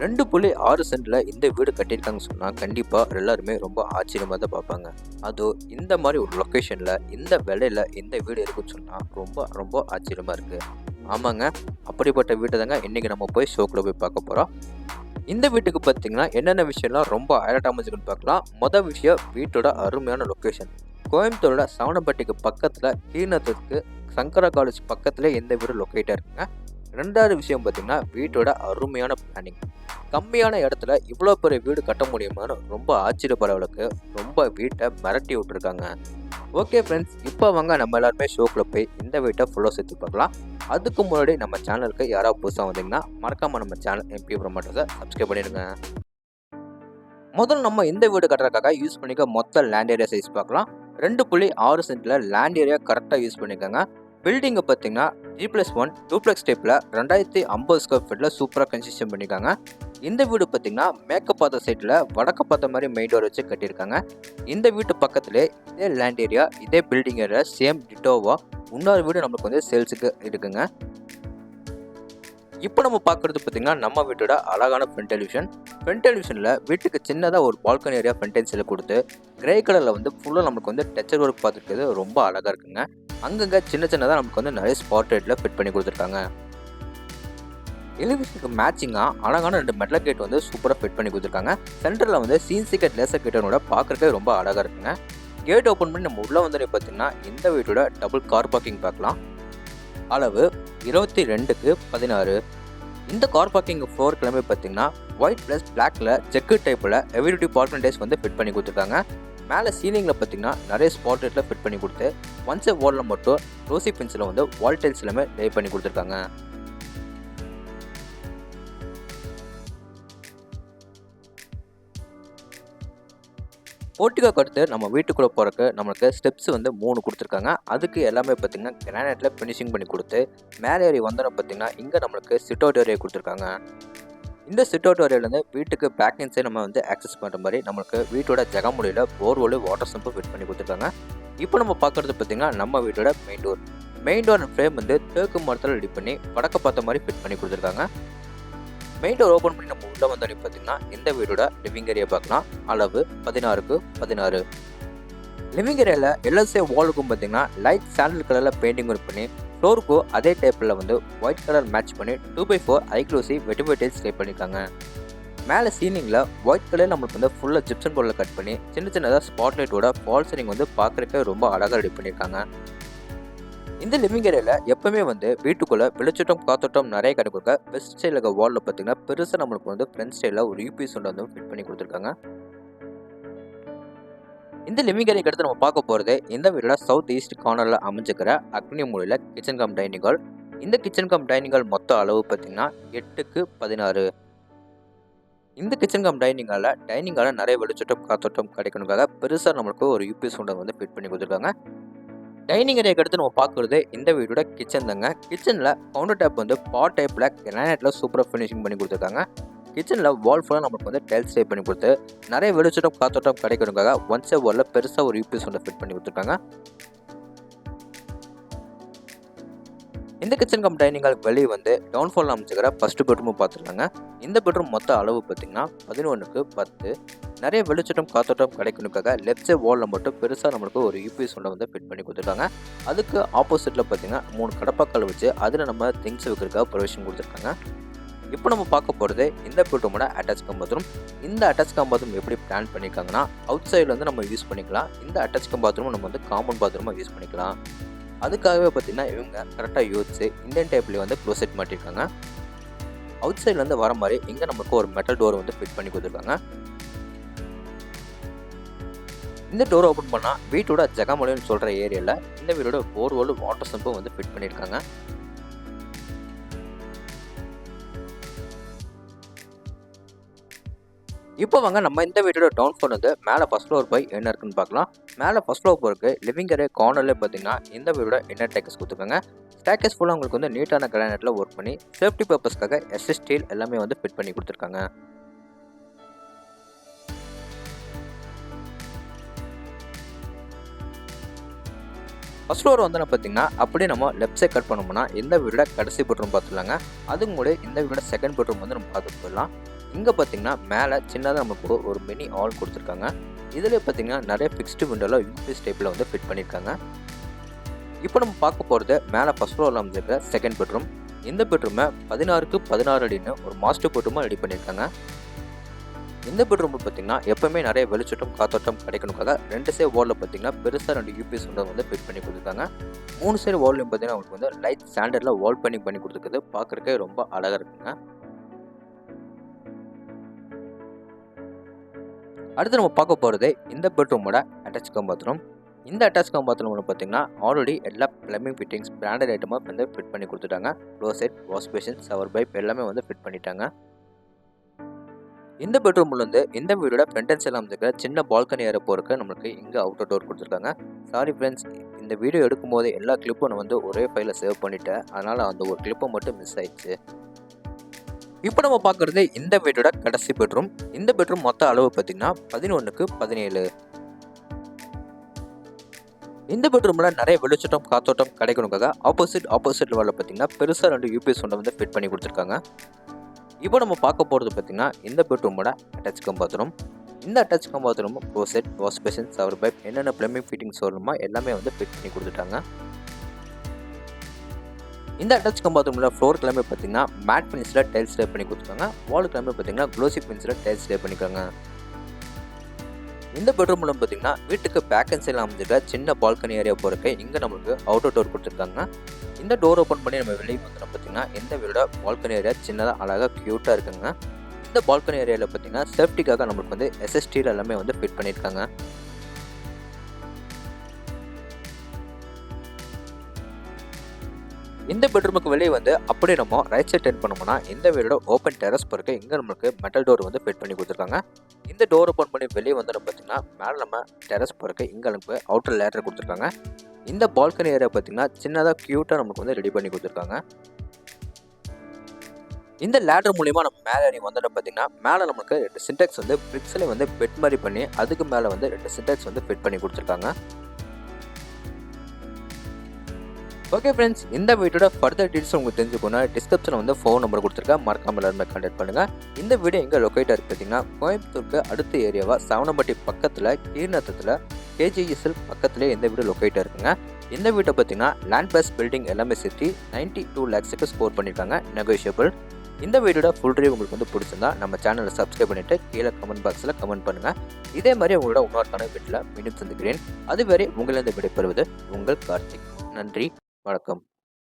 2.6 சென்ட்ல இந்த வீடு கட்டியிருக்காங்கன்னு சொன்னால் கண்டிப்பாக எல்லாருமே ரொம்ப ஆச்சரியமாக தான் பார்ப்பாங்க. அதுவும் இந்த மாதிரி ஒரு லொக்கேஷனில் இந்த விலையில் இந்த வீடு இருக்குன்னு சொன்னால் ரொம்ப ரொம்ப ஆச்சரியமாக இருக்குது. ஆமாங்க, அப்படிப்பட்ட வீட்டை தாங்க இன்றைக்கி நம்ம போய் ஷோக்குள்ள போய் பார்க்க போகிறோம். இந்த வீட்டுக்கு பார்த்தீங்கன்னா என்னென்ன விஷயம்லாம் ரொம்ப ஹைலைட் அமைஞ்சுக்குன்னு பார்க்கலாம். மொதல் விஷயம், வீட்டோட அருமையான லொக்கேஷன். கோயம்புத்தூரோட சவனப்பட்டிக்கு பக்கத்தில் கீழ்நத்தத்துக்கு சங்கரா காலேஜ் பக்கத்தில் இந்த வீடு லொக்கேட்டாக இருக்குங்க. ரெண்டாவது விஷயம் பார்த்தீங்கன்னா வீட்டோட அருமையான பிளானிங். கம்மியான இடத்துல இவ்வளோ பெரிய வீடு கட்ட முடியுமான்னு ரொம்ப ஆச்சரியப்படுற அளவுக்கு ரொம்ப வீட்டை மிரட்டி விட்டுருக்காங்க. ஓகே ஃப்ரெண்ட்ஸ், இப்போ வாங்க நம்ம எல்லாருமே ஷோக்குள்ள போய் இந்த வீட்டை ஃபுல்லாக சுற்றி பார்க்கலாம். அதுக்கு முன்னாடி நம்ம சேனலுக்கு யாராவது புதுசாக வந்தீங்கன்னா மறக்காமல் நம்ம சேனல் எம்பி ப்ரொமோட்டர்ஸை சப்ஸ்கிரைப் பண்ணிடுங்க. முதல்ல நம்ம இந்த வீடு கட்டுறதுக்காக யூஸ் பண்ணிக்க மொத்த லேண்ட் ஏரியா சைஸ் பார்க்கலாம். 2.6 சென்ட்ல லேண்ட் ஏரியா கரெக்டாக யூஸ் பண்ணிக்கோங்க. பில்டிங்கை பார்த்தீங்கன்னா G+1 டூப்ளெக்ஸ் டைப்பில் 2050 ஸ்கொயர் ஃபீட்டில் சூப்பராக கன்ஸ்ட்ரக்ஷன் பண்ணியிருக்காங்க. இந்த வீடு பார்த்தீங்கன்னா மேற்கு பார்த்த சைட்டில் வடக்கு பார்த்த மாதிரி மெயின் டோர் வச்சு கட்டியிருக்காங்க. இந்த வீட்டு பக்கத்துலேயே இதே லேண்ட் ஏரியா இதே பில்டிங் ஏரியா சேம் டிட்டோவா இன்னொரு வீடு நம்மளுக்கு வந்து சேல்ஸுக்கு இருக்குங்க. இப்போ நம்ம பார்க்குறது பார்த்தீங்கன்னா நம்ம வீட்டோட அழகான ஃப்ரண்ட் டெலிவிஷன். ஃப்ரண்ட் டெலிவிஷனில் வீட்டுக்கு சின்னதாக ஒரு பால்கனி ஏரியா ஃப்ரண்ட் கொடுத்து கிரே கலரில் வந்து ஃபுல்லாக நமக்கு வந்து டச்சர் ஒர்க் பார்த்துருக்கிறது ரொம்ப அழகாக இருக்குங்க. அங்கங்கே சின்ன சின்னதாக நமக்கு வந்து நிறைய ஸ்பாட் லைட்டில் ஃபிட் பண்ணி கொடுத்துருக்காங்க. எலிவேஷனுக்கு மேட்சிங்காக அழகான 2 மெட்டல் கேட் வந்து சூப்பராக ஃபிட் பண்ணி கொடுத்துருக்காங்க. சென்டரில் வந்து சீன்சி கேட் லேசர் கேட்டனோட பார்க்குறதுக்கே ரொம்ப அழகாக இருக்குங்க. கேட் ஓப்பன் பண்ணி நம்ம உள்ளே வந்து பார்த்தீங்கன்னா இந்த வீட்டோட டபுள் கார் பார்க்கிங் பார்க்கலாம். அளவு 22x16. இந்த கார் பார்க்கிங் ஃப்ளோர் கிளம்பி பார்த்தீங்கன்னா ஒயிட் ப்ளஸ் பிளாக்ல செக்கு டைப்பில் எவ்ரிடி பார்க்கிங் டேஸ் வந்து ஃபிட் பண்ணி கொடுத்துருக்காங்க. மேலே சீலிங்கில் பார்த்தீங்கன்னா நிறைய ஸ்பாட் லைட்டில் ஃபிட் பண்ணி கொடுத்து ஒன் சைட் வாலில் மட்டும் ரோசி பென்சில் வந்து வால் டைல்ஸ் எல்லாமே லே பண்ணி கொடுத்துருக்காங்க. போர்ட்டிகோக்கு அடுத்து நம்ம வீட்டுக்குள்ளே போகிறக்கு நம்மளுக்கு ஸ்டெப்ஸ் வந்து 3 கொடுத்துருக்காங்க. அதுக்கு எல்லாமே பார்த்தீங்கன்னா கிரானைட்டில் ஃபினிஷிங் பண்ணி கொடுத்து மேலே ஏறி வந்தோம் பார்த்தீங்கன்னா இங்கே நம்மளுக்கு சிட் அவுட் ஏரியா கொடுத்துருக்காங்க. இந்த சிட் அவுட் ஏரியாவிலேருந்து வீட்டுக்கு பேக் இன்சைட் நம்ம வந்து ஆக்சஸ் பண்ணுற மாதிரி நம்மளுக்கு வீட்டோட ஜகமொழியில் போர்வெல் வாட்டர் சம்பு ஃபிட் பண்ணி கொடுத்துருக்காங்க. இப்போ நம்ம பார்க்குறது பார்த்தீங்கன்னா நம்ம வீட்டோட main door. Main door frame வந்து தேக்கு மரத்தில் ரெடி பண்ணி வடக்க பார்த்த மாதிரி ஃபிட் பண்ணி கொடுத்துருக்காங்க. மெயின் டோர் ஓப்பன் பண்ணி நம்ம உள்ளே வந்தோடனே பார்த்தீங்கன்னா இந்த வீடோட லிவிங் ஏரியா பார்க்கலாம். அளவு 16x16. லிவிங் ஏரியாவில் எல்எஸ்ஏ வாலுக்கும் பார்த்தீங்கன்னா லைட் சாண்டல் கலரில் பெயிண்டிங் ஒர்க் பண்ணி ஃப்ளோருக்கும் அதே டைப்பில் வந்து ஒயிட் கலர் மேட்ச் பண்ணி 2x4 ஐக்ளூசிவ் வெட்டிஃபை டைல்ஸ் ஸ்டே பண்ணியிருக்காங்க. மேலே சீலிங்கில் ஒயிட் கலர் நம்மளுக்கு வந்து ஃபுல்லாக ஜிப்சன் போர்டில் கட் பண்ணி சின்ன சின்னதாக ஸ்பாட்லைட்டோட ஃபால் சீலிங் வந்து பார்க்குறதுக்கு ரொம்ப அழகாக ரெடி பண்ணியிருக்காங்க. இந்த லிவிங் ஏரியாவில் எப்பவுமே வந்து வீட்டுக்குள்ளே வெளிச்சட்டம் காத்தோட்டம் நிறைய கிடைக்க வெஸ்ட் சைடில் இருக்க வாலில் பார்த்தீங்கன்னா பெருசாக நம்மளுக்கு வந்து ஃப்ரண்ட் ஸ்டைலில் ஒரு யூபிஎஸ் வந்து ஃபிட் பண்ணி கொடுத்துருக்காங்க. இந்த லிவிங் ஏரியாக்கு அடுத்து நம்ம பார்க்க போகிறது இந்த வீடோட சவுத் ஈஸ்ட் கார்னரில் அமைஞ்சிக்கிற அக்னி மூலையில் கிச்சன் கம் டைனிங் ஹால். இந்த கிச்சன் கம் டைனிங் ஹால் மொத்த அளவு பார்த்தீங்கன்னா 8x16. இந்த கிச்சன் கம் டைனிங் ஹாலில் நிறைய வெளிச்சட்டம் காத்தோட்டம் கிடைக்கணுக்காக பெருசாக நம்மளுக்கு ஒரு யூபிஎஸ் வந்து ஃபிட் பண்ணி கொடுத்துருக்காங்க. டைனிங் ஏரியாக்கு அடுத்து நம்ம பார்க்குறது இந்த வீடோட கிச்சன் தாங்க. கிச்சனில் கவுண்டர் டாப் வந்து பாட் டைப்பில் கிரானைட்டில் சூப்பராக ஃபினிஷிங் பண்ணி கொடுத்துருக்காங்க. கிச்சனில் வால் ஃபுல்லாக நமக்கு வந்து டைல்ஸ் ஸ்டே பண்ணி கொடுத்து நிறைய வெளிச்சட்டம் காத்தோட்டம் கிடைக்கிறதுக்காக ஒன் சைட் வாலில் பெருசாக ஒரு யூபிஎஸ் வந்து ஃபிட் பண்ணி கொடுத்துருக்காங்க. இந்த கிச்சன் கம் டைனிங் ஹால் வெளியே வந்து டவுன் ஃபாலில் அமைச்சுக்கிற ஃபர்ஸ்ட் பெட்ரூமும் பார்த்துருக்காங்க. இந்த பெட்ரூம் மொத்த அளவு பார்த்தீங்கன்னா 11x10. நிறைய வெளிச்சட்டம் காத்தோட்டம் கிடைக்கணுக்காக லெஃப்ட் சைட் வாலில் மட்டும் பெருசாக நம்மளுக்கு ஒரு யூபிஎஸ் ஒன்று வந்து ஃபிட் பண்ணி கொடுத்துருக்காங்க. அதுக்கு ஆப்போசிட்டில் பார்த்தீங்கன்னா 3 கடப்பாக்கள் வச்சு அதில் நம்ம திங்ஸ் வைக்கிறதுக்காக ப்ரொவிஷன் கொடுத்துருக்காங்க. இப்போ நம்ம பார்க்க போகிறது இந்த பெட்ரூமோட அட்டாச் கம் பாத்ரூம். இந்த அட்டாச் கம் பாத்ரூம் எப்படி பிளான் பண்ணியிருக்காங்கன்னா அவுட் சைடில் வந்து நம்ம யூஸ் பண்ணிக்கலாம். இந்த அட்டாச் கம் பாத்ரூம் நம்ம வந்து காமன் பாத்ரூமாக யூஸ் பண்ணிக்கலாம். அதுக்காகவே பார்த்தீங்கன்னா இவங்க கரெக்டாக யோசிச்சு இந்தியன் டைப்லேயே வந்து க்ளோசெட் மாட்டியிருக்காங்க. அவுட் சைட்லேருந்து வர மாதிரி இங்கே நமக்கு ஒரு மெட்டல் டோர் வந்து ஃபிட் பண்ணி கொடுத்துருக்காங்க. இந்த டோர் ஓப்பன் பண்ணால் வீட்டோட ஜகமொழின்னு சொல்கிற ஏரியாவில் இந்த வீடோட போர்வெல் வாட்டர் சம்பும் வந்து ஃபிட் பண்ணியிருக்காங்க. இப்போ வாங்க நம்ம இந்த வீட்டோட டவுன் ஃப்ளோர் வந்து மேலே ஃபர்ஸ்ட் ஃப்ளோர் போய் என்ன இருக்குன்னு பார்க்கலாம். மேலே ஃபர்ஸ்ட் ஃப்ளோர் போகிறதுக்கு லிவிங் ஏரியா கார்னர்லேயே பார்த்தீங்கன்னா இந்த வீடோட இன்னர் டேக்கஸ் கொடுத்துருக்காங்க. ஸ்டேக்கஸ் ஃபுல்லாக உங்களுக்கு வந்து நீட்டான கிரானைட்டில் ஒர்க் பண்ணி சேஃப்டி பர்பஸ்க்காக எஸ்எஸ் ஸ்டீல் எல்லாமே வந்து ஃபிட் பண்ணி கொடுத்துருக்காங்க. ஃபர்ஸ்ட் ஃப்ளோர் வந்து பார்த்தீங்கன்னா அப்படியே நம்ம லெஃப்ட் சைட் கட் பண்ணோம்னா இந்த வீடோட கடைசி பெட்ரூம் பார்த்துலாங்க. அதுக்கு முன்னாடி இந்த வீடோட செகண்ட் பெட்ரூம் வந்து நம்ம பார்த்துட்டு போயிடலாம். இங்கே பார்த்தீங்கன்னா மேலே சின்னதாக நமக்கு ஒரு மினி ஹால் கொடுத்துருக்காங்க. இதில் பார்த்தீங்கன்னா நிறைய ஃபிக்ஸ்டு விண்டோவில் யூபிஎஸ் டைப்பில் வந்து ஃபிட் பண்ணியிருக்காங்க. இப்போ நம்ம பார்க்க போகிறது மேலே ஃபர்ஸ்ட் ஃப்ளோரில் அமைஞ்சிருக்கிற செகண்ட் பெட்ரூம். இந்த பெட்ரூமை 16க்கு 16 அடின்னு ஒரு மாஸ்டர் பெட்ரூமாக ரெடி பண்ணியிருக்காங்க. இந்த பெட்ரூமில் பார்த்தீங்கன்னா எப்பவுமே நிறைய வெளிச்சட்டம் காத்தோட்டம் கிடைக்கணுக்காக 2 சைடு வாலில் பார்த்தீங்கன்னா பெருசாக 2 யூபிஎஸ் விண்டோ வந்து ஃபிட் பண்ணி கொடுத்துருக்காங்க. 3 சைடு வால்லையும் பார்த்தீங்கன்னா அவங்களுக்கு வந்து லைட் ஸ்டாண்டர்டில் வால் பண்ணி கொடுத்துருக்குது. பார்க்குறக்கே ரொம்ப அழகாக இருக்குங்க. அடுத்து நம்ம பார்க்க போகிறது இந்த பெட்ரூமோட அட்டாச் கம் பாத்ரூம். இந்த அட்டாச் கம் பாத்ரூமில் பார்த்தீங்கன்னா ஆல்ரெடி எல்லா பிளம்பிங் ஃபிட்டிங்ஸ் பிராண்டட் ஐட்டமாக வந்து ஃபிட் பண்ணி கொடுத்துட்டாங்க. Closet, wash basin, shower pipe எல்லாமே வந்து ஃபிட் பண்ணிட்டாங்க. இந்த பெட்ரூம்ல இருந்து இந்த வீடோட ஃப்ரண்ட் அண்ட் சைடில் அமைஞ்சிருக்கிற சின்ன பால்கனி ஏற போறதுக்கு நம்மளுக்கு இங்கே அவுட்டர் டோர் கொடுத்துருக்காங்க. சாரி ஃப்ரெண்ட்ஸ், இந்த வீடியோ எடுக்கும்போது எல்லா கிளிப்பும் நான் வந்து ஒரே ஃபைலில் சேவ் பண்ணிட்டேன். அதனால் அந்த ஒரு கிளிப்பை மட்டும் மிஸ் ஆயிடுச்சு. இப்போ நம்ம பார்க்குறது இந்த வீட்டோட கடைசி பெட்ரூம். இந்த பெட்ரூம் மொத்த அளவு பார்த்தீங்கன்னா 11க்கு 17. இந்த பெட்ரூமில் நிறைய வெளிச்சட்டம் காத்தோட்டம் கிடைக்கணுக்காக ஆப்போசிட் வாலில் பார்த்தீங்கன்னா பெருசாக 2 யூபிஎஸ் ஒன்றை வந்து ஃபிட் பண்ணி கொடுத்துருக்காங்க. இப்போ நம்ம பார்க்க போகிறது பார்த்தீங்கன்னா இந்த பெட்ரூமோட அட்டாச் கம் பாத்ரூம். இந்த attach come bathroom closet, wash basin, shower pipe என்னென்ன பிளம்பிங் ஃபிட்டிங்ஸ் வரணுமோ எல்லாமே வந்து ஃபிட் பண்ணி கொடுத்துட்டாங்க. இந்த அட்டாச் கம் பாத்ரூமில் ஃப்ளோர் கிளம்பி பார்த்தீங்கன்னா மேட் ஃபினிஷில் டைல்ஸ் லே பண்ணி கொடுத்துருக்காங்க. வால் கிளம்பி பார்த்தீங்கன்னா க்ளோசி ஃபினிஷில் டைல்ஸ் லே பண்ணிக்காங்க. இந்த பெட்ரூமில் பார்த்தீங்கன்னா வீட்டுக்கு பேக் அண்ட் சைடில் அமைஞ்சிருக்க சின்ன பால்கனி ஏரியா போகிறக்கு இங்கே நம்மளுக்கு அவுட்டர் டோர் கொடுத்துருக்காங்க. இந்த டோர் ஓப்பன் பண்ணி நம்ம வெளியே வந்துடும் பார்த்தீங்கன்னா இந்த வீடோட பால்கனி ஏரியா சின்னதாக அழகாக க்யூட்டாக இருக்குங்க. இந்த பால்கனி ஏரியாவில் பார்த்தீங்கன்னா சேஃப்டிக்காக நம்மளுக்கு வந்து எஸ்எஸ்டியில் எல்லாமே வந்து ஃபிட் பண்ணியிருக்காங்க. இந்த பெட்ரூமுக்கு வெளியே வந்து அப்படியே நம்ம ரைட் சைட் டர்ன் பண்ணோம்னா இந்த வீடோட ஓப்பன் டெரஸ் போகிறக்கு இங்கே நம்மளுக்கு மெட்டல் டோர் வந்து ஃபிட் பண்ணி கொடுத்துருக்காங்க. இந்த டோர் ஓப்பன் பண்ணி வெளியே வந்துடும் பார்த்தீங்கன்னா மேலே நம்ம டெரஸ் போகிறக்கு இங்கே நமக்கு அவுட்டர் லேடர் கொடுத்துருக்காங்க. இந்த பால்கனி ஏரியா பார்த்தீங்கன்னா சின்னதாக க்யூட்டாக நமக்கு வந்து ரெடி பண்ணி கொடுத்துருக்காங்க. இந்த லேடர் மூலிமா நம்ம மேலே ஏறி வந்துடும் பார்த்தீங்கன்னா மேலே நமக்கு 2 சின்டெக்ஸ் வந்து பிரிக்ஸில் வந்து பெட் மாதிரி பண்ணி அதுக்கு மேலே வந்து 2 சின்டெக்ஸ் வந்து ஃபிட் பண்ணி கொடுத்துருக்காங்க. ஓகே ஃப்ரெண்ட்ஸ், இந்த வீட்டோட ஃபர்தர் டீட்டெயில்ஸ் உங்களுக்கு தெரிஞ்சுக்கணும் டிஸ்கிரிப்ஷனில் வந்து ஃபோன் நம்பர் கொடுத்துருக்கேன். மறக்காம எல்லாருமே கான்டாக்ட் பண்ணுங்கள். இந்த வீடியோ எங்கே லொக்கேட்டாக இருக்குது பார்த்தீங்கன்னா கோயம்புத்தூருக்கு அடுத்த ஏரியாவாக சவனம்பட்டி பக்கத்தில் கீழ்நத்தத்தில் கேஜிஎஸ்எல் பக்கத்துலேயே இந்த வீடு லொக்கேட்டாக இருக்குங்க. இந்த வீட்டை பார்த்தீங்கன்னா லேண்ட் பேஸ் பில்டிங் எல்லாமே சேர்த்து 92 lakhs ஸ்கோர் பண்ணியிருக்காங்க, நெகோஷியபிள். இந்த வீடியோட ஃபுல் ரிவ்யூ உங்களுக்கு வந்து பிடிச்சிருந்தா நம்ம சேனலை சப்ஸ்கிரைப் பண்ணிவிட்டு கீழே கமெண்ட் பாக்ஸில் கமெண்ட் பண்ணுங்கள். இதே மாதிரி உங்களோட இன்னொருக்கான வீட்டில் மீண்டும் சந்திக்கிறேன். அதுவரை உங்களிருந்து விடைபெறுவது உங்கள் கார்த்திக். நன்றி, வணக்கம்.